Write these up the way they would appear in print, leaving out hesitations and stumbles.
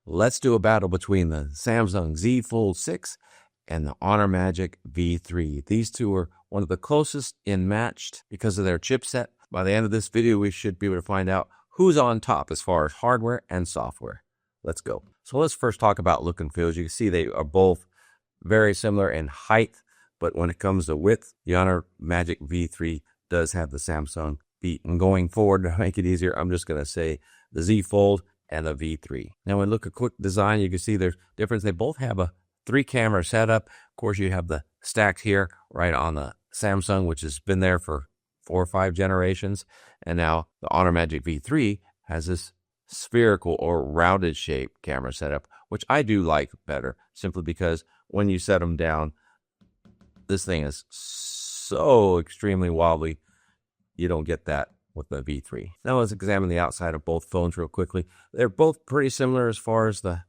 Let's do a battle between the Samsung Z Fold 6 and the Honor Magic V3. These two are one of the closest in matched because of their chipset. By the end of this video, we should be able to find out who's on top as far as hardware and software. Let's go. So let's first talk about look and feel. As you can see, they are both very similar in height, but when it comes to width, the Honor Magic V3 does have the Samsung beat. And going forward, to make it easier, I'm just going to say the Z Fold and the V3. Now, when we look at quick design, you can see there's difference. They both have a 3-camera setup. Of course, you have the stacked here right on the Samsung, which has been there for 4 or 5 generations. And now the Honor Magic V3 has this spherical or rounded shaped camera setup, which I do like better, simply because when you set them down, this thing is so extremely wobbly, you don't get that with the V3. Now let's examine the outside of both phones real quickly. They're both pretty similar as far as the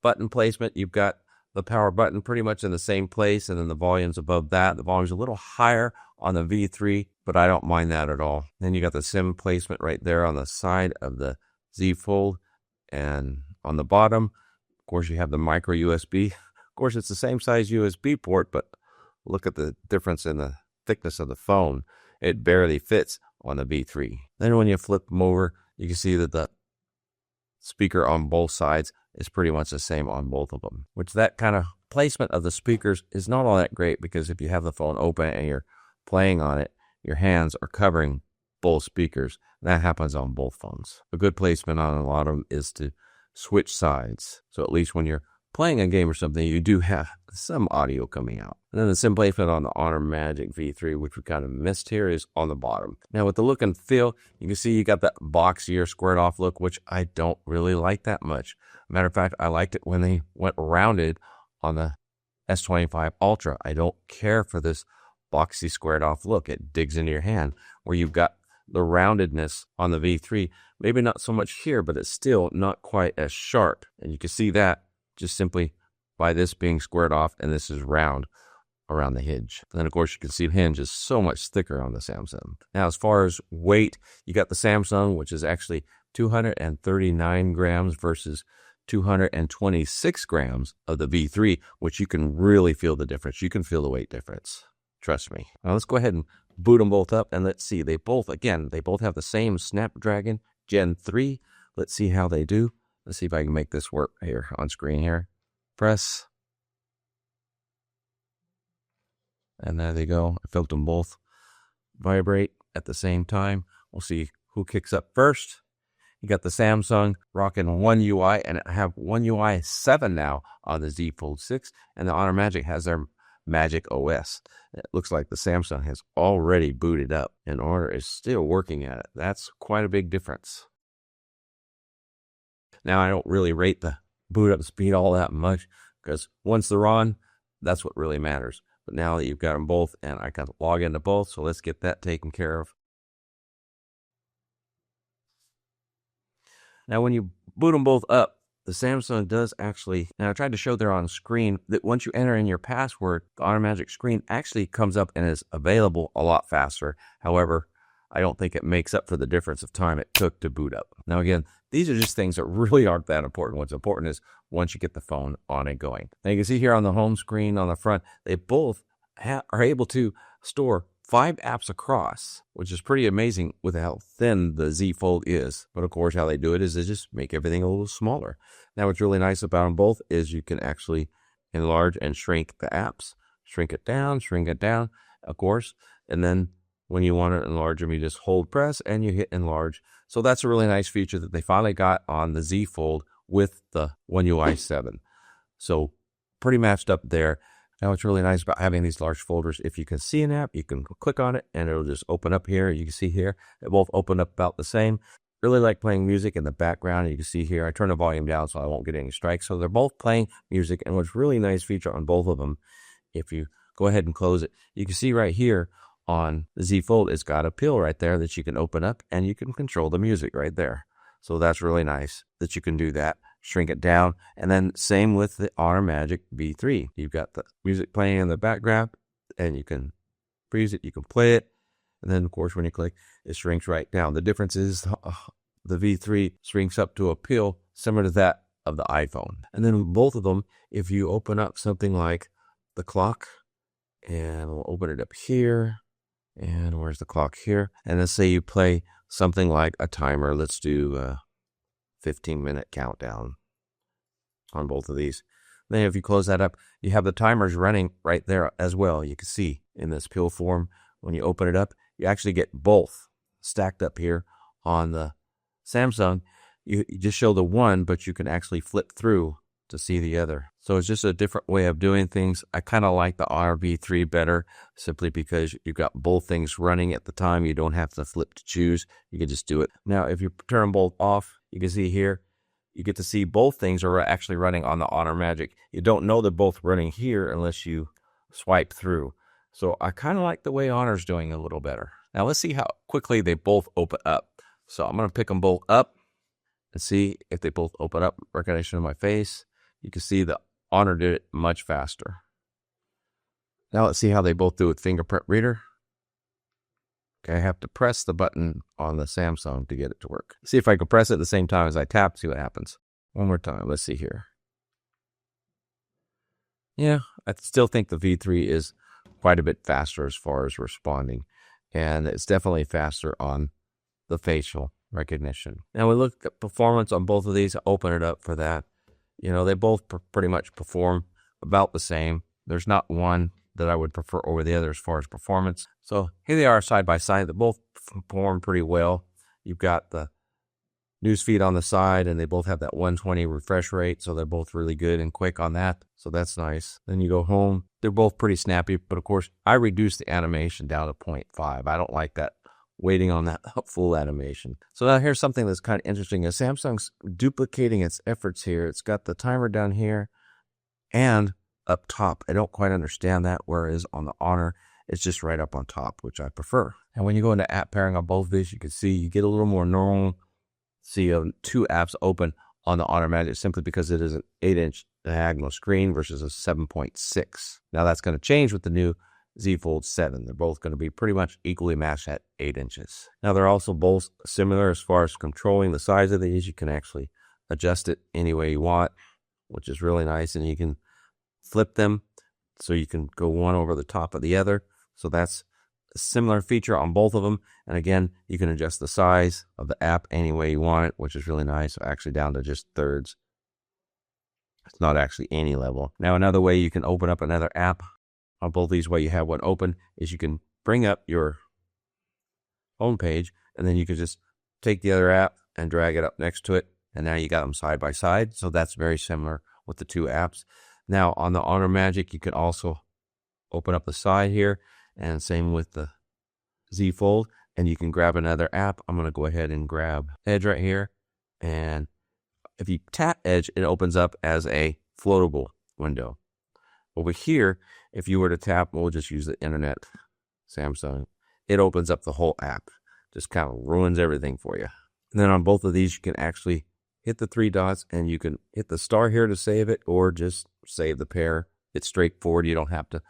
button placement. You've got the power button pretty much in the same place, and then the volume's above that. The volume's a little higher on the V3, but I don't mind that at all. Then you got the SIM placement right there on the side of the Z Fold, and on the bottom, of course, you have the micro USB. Of course, it's the same size USB port, but look at the difference in the thickness of the phone. It barely fits on the V3. Then when you flip them over, you can see that the speaker on both sides is pretty much the same on both of them, which that kind of placement of the speakers is not all that great, because if you have the phone open and you're playing on it, your hands are covering both speakers. That happens on both phones. A good placement on a lot of them is to switch sides. So at least when you're playing a game or something, you do have some audio coming out. And then the SIM placement on the Honor Magic V3, which we kind of missed here, is on the bottom. Now with the look and feel, you can see you got that boxier, squared off look, which I don't really like that much. Matter of fact, I liked it when they went rounded on the S25 Ultra. I don't care for this boxy, squared off look. It digs into your hand, where you've got the roundedness on the V3. Maybe not so much here, but it's still not quite as sharp. And you can see that just simply by this being squared off, and this is round around the hinge. And then, of course, you can see the hinge is so much thicker on the Samsung. Now, as far as weight, you got the Samsung, which is actually 239 grams versus 226 grams of the V3, which you can really feel the difference. You can feel the weight difference. Trust me. Now, let's go ahead and boot them both up, and let's see. They both have the same Snapdragon Gen 3. Let's see how they do. Let's see if I can make this work here on screen here. Press. And there they go. I felt them both vibrate at the same time. We'll see who kicks up first. You got the Samsung rocking One UI, and I have One UI 7 now on the Z Fold 6, and the Honor Magic has their Magic OS. It looks like the Samsung has already booted up, and Honor is still working at it. That's quite a big difference. Now, I don't really rate the boot up speed all that much, because once they're on, that's what really matters. But now that you've got them both, and I can log into both, so let's get that taken care of. Now, when you boot them both up, the Samsung does actually, now I tried to show there on screen that once you enter in your password, the Honor Magic screen actually comes up and is available a lot faster. However, I don't think it makes up for the difference of time it took to boot up. Now, again, these are just things that really aren't that important. What's important is once you get the phone on and going. Now, you can see here on the home screen on the front, they both are able to store 5 apps across, which is pretty amazing with how thin the Z Fold is. But of course, how they do it is they just make everything a little smaller. Now, what's really nice about them both is you can actually enlarge and shrink the apps. Shrink it down, of course. And then when you want to enlarge them, you just hold press and you hit enlarge. So that's a really nice feature that they finally got on the Z Fold with the One UI 7. So pretty matched up there. Now, what's really nice about having these large folders, if you can see an app, you can click on it and it'll just open up here. You can see here, they both open up about the same. Really like playing music in the background. You can see here, I turn the volume down so I won't get any strikes. So they're both playing music. And what's really nice feature on both of them, if you go ahead and close it, you can see right here on the Z Fold, it's got a pill right there that you can open up and you can control the music right there. So that's really nice that you can do that. Shrink it down. And then same with the Honor Magic V3. You've got the music playing in the background and you can freeze it, you can play it. And then, of course, when you click, it shrinks right down. The difference is the V3 shrinks up to a pill similar to that of the iPhone. And then both of them, if you open up something like the clock, and we'll open it up here, and where's the clock here? And let's say you play something like a timer. Let's do a 15-minute countdown on both of these. Then if you close that up, you have the timers running right there as well. You can see in this pill form, when you open it up, you actually get both stacked up here. On the Samsung, you just show the one, but you can actually flip through to see the other. So it's just a different way of doing things. I kind of like the RV3 better, simply because you've got both things running at the time. You don't have to flip to choose. You can just do it. Now, if you turn them both off, you can see here, you get to see both things are actually running on the Honor Magic. You don't know they're both running here unless you swipe through. So I kind of like the way Honor's doing a little better. Now let's see how quickly they both open up. So I'm going to pick them both up and see if they both open up. Recognition of my face. You can see the Honor did it much faster. Now let's see how they both do with fingerprint reader. Okay, I have to press the button on the Samsung to get it to work. See if I can press it at the same time as I tap, see what happens. One more time, let's see here. Yeah, I still think the V3 is quite a bit faster as far as responding. And it's definitely faster on the facial recognition. Now we look at performance on both of these. I'll open it up for that. You know, they both pretty much perform about the same. There's not one that I would prefer over the other as far as performance. So here they are side by side. They both perform pretty well. You've got the newsfeed on the side, and they both have that 120 refresh rate, so they're both really good and quick on that. So that's nice. Then you go home. They're both pretty snappy, but of course, I reduced the animation down to 0.5. I don't like that waiting on that full animation. So now here's something that's kind of interesting. Is Samsung's duplicating its efforts here. It's got the timer down here and up top. I don't quite understand that, whereas on the Honor, it's just right up on top, which I prefer. And when you go into app pairing on both of these, you can see you get a little more normal. See two apps open on the Honor Magic simply because it is an 8-inch diagonal screen versus a 7.6. Now that's going to change with the new Z Fold 7. They're both going to be pretty much equally matched at 8 inches. Now they're also both similar as far as controlling the size of these. You can actually adjust it any way you want, which is really nice. And you can flip them so you can go one over the top of the other. So that's a similar feature on both of them. And again, you can adjust the size of the app any way you want it, which is really nice. Actually down to just thirds. It's not actually any level. Now another way you can open up another app on both these, while you have one open, is you can bring up your home page, and then you can just take the other app and drag it up next to it, and now you got them side by side. So that's very similar with the two apps. Now on the Honor Magic, you can also open up the side here, and same with the Z Fold, and you can grab another app. I'm going to go ahead and grab Edge right here, and if you tap Edge, it opens up as a floatable window. Over here, if you were to tap, we'll just use the internet, Samsung, it opens up the whole app. Just kind of ruins everything for you. And then on both of these, you can actually hit the three dots, and you can hit the star here to save it, or just save the pair. It's straightforward. You don't have to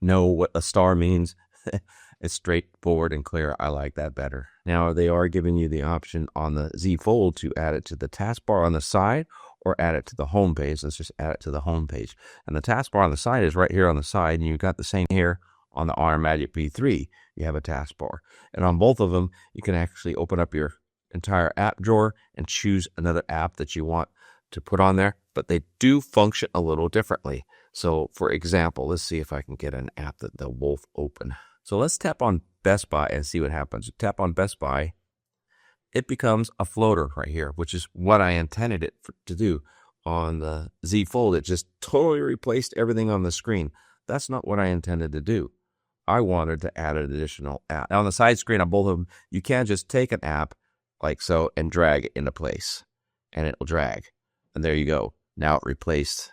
know what a star means. It's straightforward and clear. I like that better. Now, they are giving you the option on the Z Fold to add it to the taskbar on the side or add it to the home page. Let's just add it to the home page. And the taskbar on the side is right here on the side, and you've got the same here on the Honor Magic V3. You have a taskbar. And on both of them, you can actually open up your entire app drawer and choose another app that you want to put on there. But they do function a little differently. So, for example, let's see if I can get an app that they'll both open. So let's tap on Best Buy and see what happens. Tap on Best Buy. It becomes a floater right here, which is what I intended it to do on the Z Fold. It just totally replaced everything on the screen. That's not what I intended to do. I wanted to add an additional app. Now on the side screen on both of them, you can just take an app like so and drag it into place, and it will drag. And there you go. Now it replaced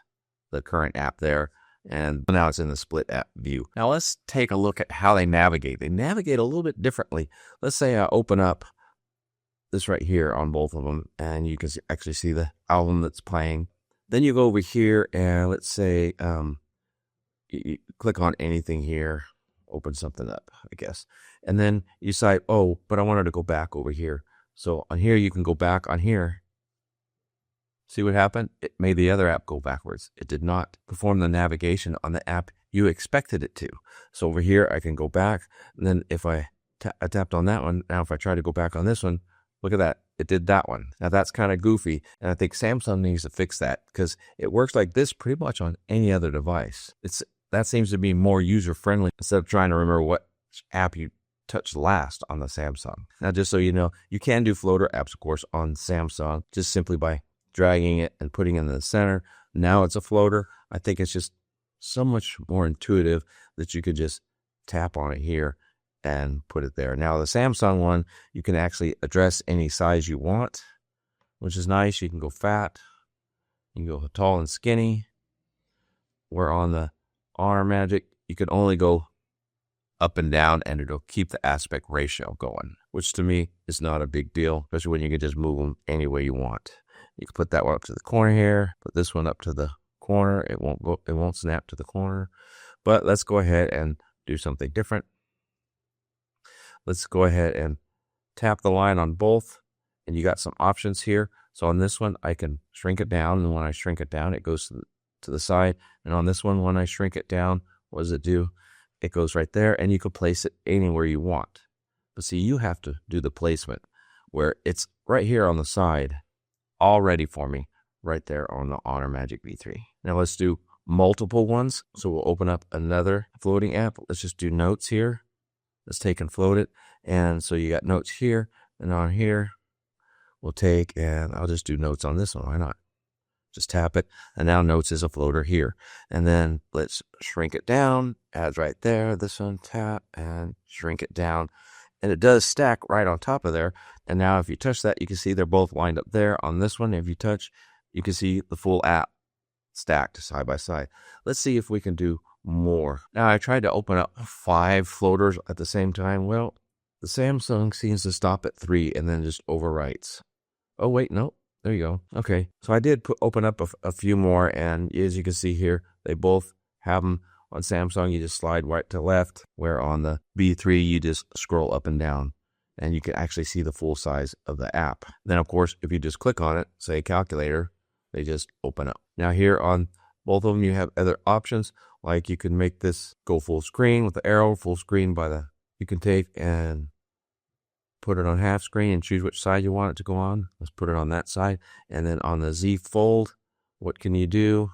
the current app there. And now it's in the split app view. Now let's take a look at how they navigate. They navigate a little bit differently. Let's say I open up this right here on both of them, and you can actually see the album that's playing. Then you go over here, and let's say you click on anything here, open something up, I guess. And then you decide, oh, but I wanted to go back over here. So on here, you can go back on here. See what happened? It made the other app go backwards. It did not perform the navigation on the app you expected it to. So over here, I can go back. And then if I tapped on that one, now if I try to go back on this one, look at that. It did that one. Now that's kind of goofy. And I think Samsung needs to fix that because it works like this pretty much on any other device. That seems to be more user-friendly instead of trying to remember what app you touched last on the Samsung. Now, just so you know, you can do floater apps, of course, on Samsung just simply by dragging it and putting it in the center. Now it's a floater. I think it's just so much more intuitive that you could just tap on it here and put it there. Now the Samsung one, you can actually address any size you want, which is nice. You can go fat, you can go tall and skinny. Where on the Honor Magic, you can only go up and down and it'll keep the aspect ratio going, which to me is not a big deal, especially when you can just move them any way you want. You can put that one up to the corner here, put this one up to the corner. It won't snap to the corner. But let's go ahead and do something different. Let's go ahead and tap the line on both, and you got some options here. So on this one, I can shrink it down, and when I shrink it down, it goes to the side. And on this one, when I shrink it down, what does it do? It goes right there, and you can place it anywhere you want. But see, you have to do the placement where it's right here on the side, all ready for me, right there on the Honor Magic V3. Now let's do multiple ones. So we'll open up another floating app. Let's just do notes here. Let's take and float it. And so you got notes here, and on here, we'll take, and I'll just do notes on this one. Why not? Just tap it, and now notes is a floater here. And then let's shrink it down, adds right there. This one, tap, and shrink it down. And it does stack right on top of there. And now if you touch that, you can see they're both lined up there. On this one, if you touch, you can see the full app stacked side by side. Let's see if we can do more. Now, I tried to open up 5 floaters at the same time. Well, the Samsung seems to stop at 3 and then just overwrites. Oh, wait, no. There you go. Okay, so I did open up a few more, and as you can see here, they both have them. On Samsung, you just slide right to left, where on the V3, you just scroll up and down, and you can actually see the full size of the app. Then, of course, if you just click on it, say calculator, they just open up. Now here on both of them, you have other options, like you can make this go full screen with the arrow, full screen you can take and put it on half screen and choose which side you want it to go on. Let's put it on that side. And then on the Z Fold, what can you do?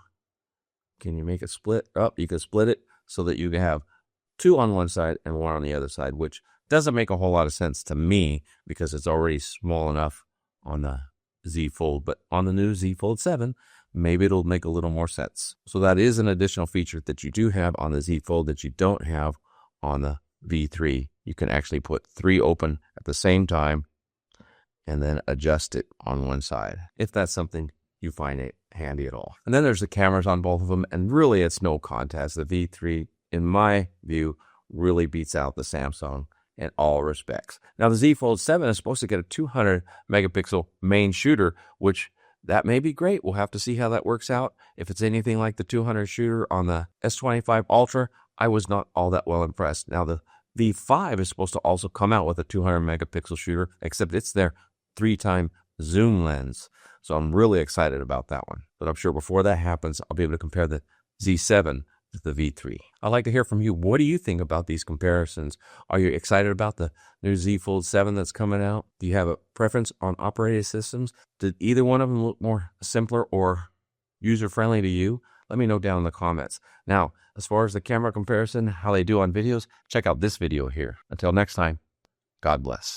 Can you make it split up? You can split it so that you can have 2 on one side and 1 on the other side, which doesn't make a whole lot of sense to me because it's already small enough on the Z Fold. But on the new Z Fold 7, maybe it'll make a little more sense. So that is an additional feature that you do have on the Z Fold that you don't have on the V3. You can actually put 3 open at the same time and then adjust it on one side, if that's something you find it handy at all. And then there's the cameras on both of them, and really it's no contest. The V3, in my view, really beats out the Samsung in all respects. Now the Z Fold 7 is supposed to get a 200 megapixel main shooter, which that may be great. We'll have to see how that works out. If it's anything like the 200 shooter on the S25 Ultra, I was not all that well impressed. Now the V5 is supposed to also come out with a 200 megapixel shooter, except it's their 3-time zoom lens. So I'm really excited about that one. But I'm sure before that happens, I'll be able to compare the Z7 to the V3. I'd like to hear from you. What do you think about these comparisons? Are you excited about the new Z Fold 7 that's coming out? Do you have a preference on operating systems? Did either one of them look more simpler or user-friendly to you? Let me know down in the comments. Now, as far as the camera comparison, how they do on videos, check out this video here. Until next time, God bless.